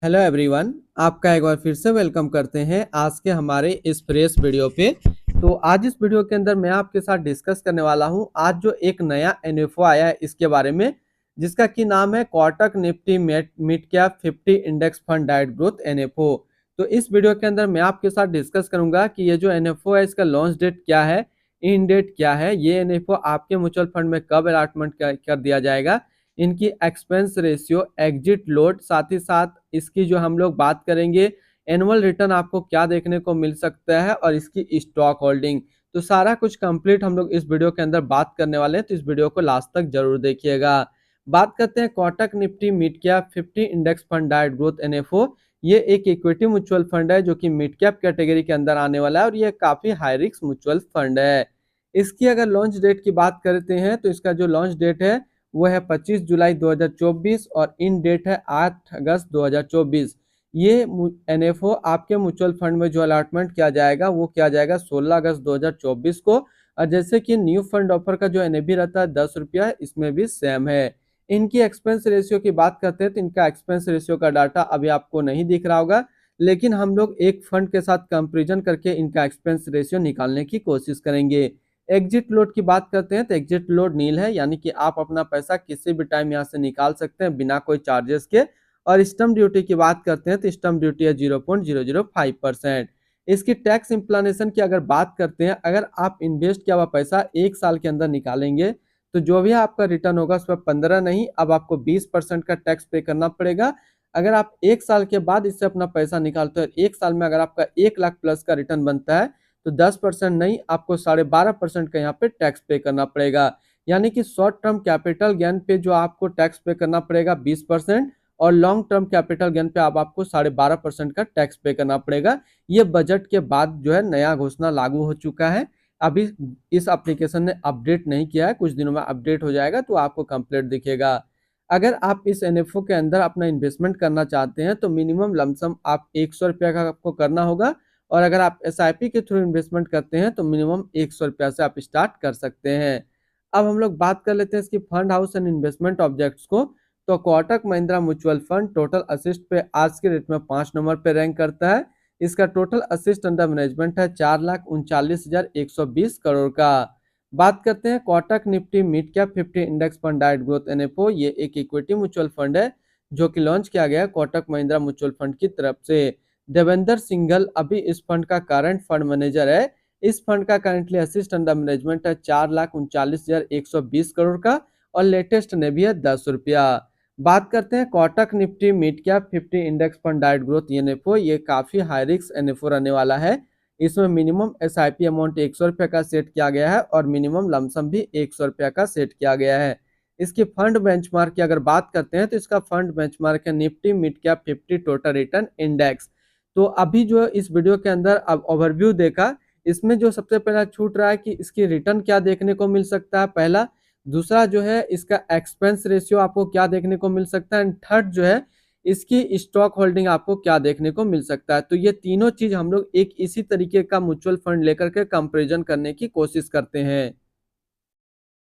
Hello everyone. आपका एक बार फिर से वेलकम करते हैं आज के हमारे इस फ्रेश वीडियो पे। तो आज इस वीडियो के अंदर मैं आपके साथ डिस्कस करने वाला हूं आज जो एक नया एनएफओ आया है इसके बारे में, जिसका की नाम है Kotak Nifty mid cap 50 index fund diet growth NFO. तो इस वीडियो के अंदर मैं आपके साथ डिस्कस करूंगा कि ये जो एनएफओ है इसका लॉन्च डेट क्या है, इन डेट क्या है, ये एनएफओ आपके म्यूचुअल फंड में कब अलॉटमेंट कर दिया जाएगा, इनकी एक्सपेंस रेशियो, एग्जिट लोड, साथ ही साथ इसकी जो हम लोग बात करेंगे एनुअल रिटर्न आपको क्या देखने को मिल सकता है और इसकी स्टॉक होल्डिंग। तो सारा कुछ कंप्लीट हम लोग इस वीडियो के अंदर बात करने वाले हैं, तो इस वीडियो को लास्ट तक जरूर देखिएगा। बात करते हैं Kotak Nifty mid cap 50 index fund diet growth NFO. ये एक इक्विटी म्यूचुअल फंड है जो कि मिड कैप कैटेगरी के अंदर आने वाला है और ये काफी हाई रिस्क म्यूचुअल फंड है। इसकी अगर लॉन्च डेट की बात करते हैं तो इसका जो लॉन्च डेट है वो है 25 जुलाई 2024 और इन डेट है 8 अगस्त 2024। ये एनएफओ आपके म्यूचुअल फंड में जो अलॉटमेंट किया जाएगा वो किया जाएगा 16 अगस्त 2024 को। और जैसे कि न्यू फंड ऑफर का जो एनएबी रहता है 10 रुपया, इसमें भी सेम है। इनकी एक्सपेंस रेशियो की बात करते हैं तो इनका एक्सपेंस रेशियो का डाटा अभी आपको नहीं दिख रहा होगा, लेकिन हम लोग एक फंड के साथ कंपेरिजन करके इनका एक्सपेंस रेशियो निकालने की कोशिश करेंगे। एग्जिट लोड की बात करते हैं तो एग्जिट लोड नील है, यानी कि आप अपना पैसा किसी भी टाइम यहाँ से निकाल सकते हैं बिना कोई चार्जेस के। और स्टम्प ड्यूटी की बात करते हैं तो स्टम्प ड्यूटी है 0.005%। इसकी टैक्स इम्प्लानेशन की अगर बात करते हैं, अगर आप इन्वेस्ट किया हुआ पैसा एक साल के अंदर निकालेंगे तो जो भी आपका रिटर्न होगा उस पर 15 नहीं, अब आपको 20% का टैक्स पे करना पड़ेगा। अगर आप एक साल के बाद इससे अपना पैसा निकालते हो, एक साल में अगर आपका 1 लाख प्लस का रिटर्न बनता है तो 10% नहीं, आपको 12.5% का यहाँ पे टैक्स पे करना पड़ेगा। यानी कि शॉर्ट टर्म कैपिटल गेन पे जो आपको टैक्स पे करना पड़ेगा 20%, और लॉन्ग टर्म कैपिटल गेन पे आप आपको 12.5% का टैक्स पे करना पड़ेगा। ये बजट के बाद जो है नया घोषणा लागू हो चुका है। अभी इस एप्लीकेशन ने अपडेट नहीं किया है, कुछ दिनों में अपडेट हो जाएगा तो आपको कंप्लीट दिखेगा। अगर आप इस एनएफओ के अंदर अपना इन्वेस्टमेंट करना चाहते हैं तो मिनिमम लमसम आप 100 रुपया का आपको करना होगा, और अगर आप एसआईपी के थ्रू इन्वेस्टमेंट करते हैं तो मिनिमम 100 रुपया से आप स्टार्ट कर सकते हैं। अब हम लोग बात कर लेते हैं इसकी fund house and investment objects को। तो Kotak Mahindra mutual fund total assist पे आज के डेट में 5 नंबर पे रैंक करता है। इसका टोटल असिस्ट अंडर मैनेजमेंट है 4,39,120 करोड़ का। बात करते हैं Kotak Nifty mid cap 50 index fund diet growth NFO. ये एक इक्विटी म्यूचुअल फंड है जो कि लॉन्च किया गया है कोटक महिंद्रा म्यूचुअल फंड की तरफ से। देवेंद्र सिंघल अभी इस फंड का करंट फंड मैनेजर है। इस फंड का करंटली असिस्ट अंडर मैनेजमेंट है 4,39,120 करोड़ का, और लेटेस्ट ने भी है 10 रुपया। बात करते हैं Kotak Nifty mid cap 50 index fund diet growth NFO. ये काफी हाई रिस्क एनएफओ रहने वाला है। इसमें मिनिमम एसआईपी अमाउंट 100 रुपया का सेट किया गया है और मिनिमम लमसम भी 100 रुपया का सेट किया गया है। इसकी फंड बेंचमार्क की अगर बात करते हैं तो इसका फंड बेंचमार्क है Nifty mid cap 50 total return index. तो अभी जो इस वीडियो के अंदर अब ओवरव्यू देखा, इसमें जो सबसे पहला छूट रहा है कि इसकी रिटर्न क्या देखने को मिल सकता है, पहला। दूसरा जो है इसका एक्सपेंस रेशियो आपको क्या देखने को मिल सकता है, एंड थर्ड जो है इसकी स्टॉक होल्डिंग आपको क्या देखने को मिल सकता है। तो ये तीनों चीज हम लोग एक इसी तरीके का म्यूचुअल फंड लेकर के कंपेरिजन करने की कोशिश करते हैं।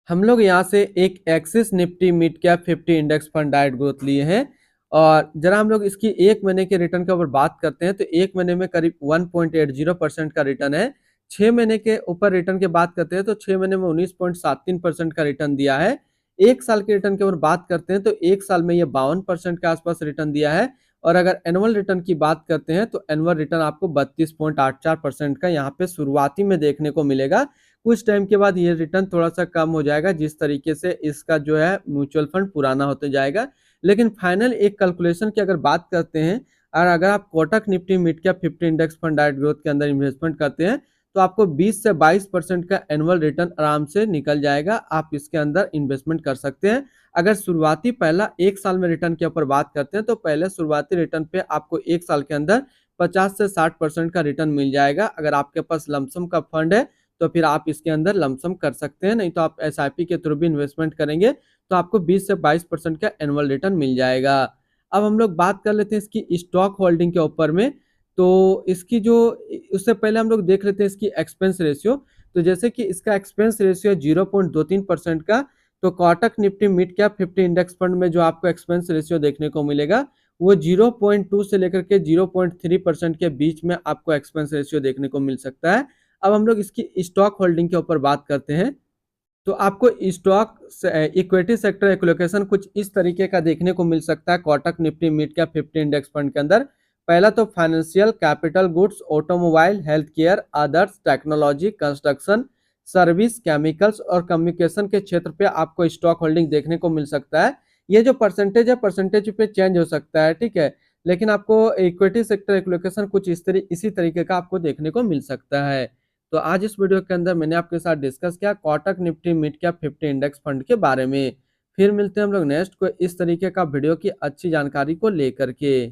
हम लोग यहाँ से एक axis Nifty mid cap 50 index fund diet growth लिए हैं, और जरा हम लोग इसकी एक महीने के रिटर्न के ऊपर बात करते हैं तो एक महीने में करीब 1.80% का रिटर्न है। 6 महीने के ऊपर रिटर्न की बात करते हैं तो 6 महीने में 19.73% का रिटर्न दिया है। एक साल के रिटर्न के ऊपर बात करते हैं तो एक साल में ये 52% के आसपास रिटर्न दिया है। और अगर एनुअल रिटर्न की बात करते हैं तो एनुअल रिटर्न आपको 32.84% का यहाँ पे शुरुआती में देखने को मिलेगा। कुछ टाइम के बाद ये रिटर्न थोड़ा सा कम हो जाएगा जिस तरीके से इसका जो है म्यूचुअल फंड पुराना होते जाएगा। लेकिन फाइनल एक कैलकुलेशन की अगर बात करते हैं, और अगर आप Kotak Nifty mid cap 50 index fund diet growth के अंदर इन्वेस्टमेंट करते हैं तो आपको 20 से 22% का एनुअल रिटर्न आराम से निकल जाएगा। आप इसके अंदर इन्वेस्टमेंट कर सकते हैं। अगर शुरुआती पहला एक साल में रिटर्न के ऊपर बात करते हैं तो पहले शुरुआती रिटर्न पे आपको एक साल के अंदर 50 से 60% का रिटर्न मिल जाएगा। अगर आपके पास लमसम का फंड है तो फिर आप इसके अंदर लमसम कर सकते हैं, नहीं तो आप एसआईपी के थ्रू भी इन्वेस्टमेंट करेंगे तो आपको 20 से 22% का एनुअल रिटर्न मिल जाएगा। अब हम लोग बात कर लेते हैं इसकी स्टॉक होल्डिंग के ऊपर में। तो इसकी जो उससे पहले हम लोग देख लेते हैं इसकी एक्सपेंस रेशियो। तो जैसे कि इसका एक्सपेंस रेशियो है 0.23% का, तो Kotak Nifty mid cap 50 index fund में जो आपको एक्सपेंस रेशियो देखने को मिलेगा वो 0.2 से लेकर के 0.3% के बीच में आपको एक्सपेंस रेशियो देखने को मिल सकता है। अब हम लोग इसकी स्टॉक होल्डिंग के ऊपर बात करते हैं, तो आपको स्टॉक इक्विटी सेक्टर एलोकेशन कुछ इस तरीके का देखने को मिल सकता है Kotak Nifty mid cap 50 index fund के अंदर। पहला तो financial, capital goods, automobile, health care, others, technology, construction, service, chemicals और कम्युनिकेशन के क्षेत्र पे आपको स्टॉक होल्डिंग देखने को मिल सकता है। ये जो परसेंटेज है, परसेंटेज पे चेंज हो सकता है, ठीक है, लेकिन आपको इक्विटी सेक्टर एलोकेशन कुछ इसी तरीके का आपको देखने को मिल सकता है। तो आज इस वीडियो के अंदर मैंने आपके साथ डिस्कस किया Kotak Nifty mid cap 50 index fund के बारे में। फिर मिलते हैं हम लोग नेक्स्ट को इस तरीके का वीडियो की अच्छी जानकारी को लेकर के।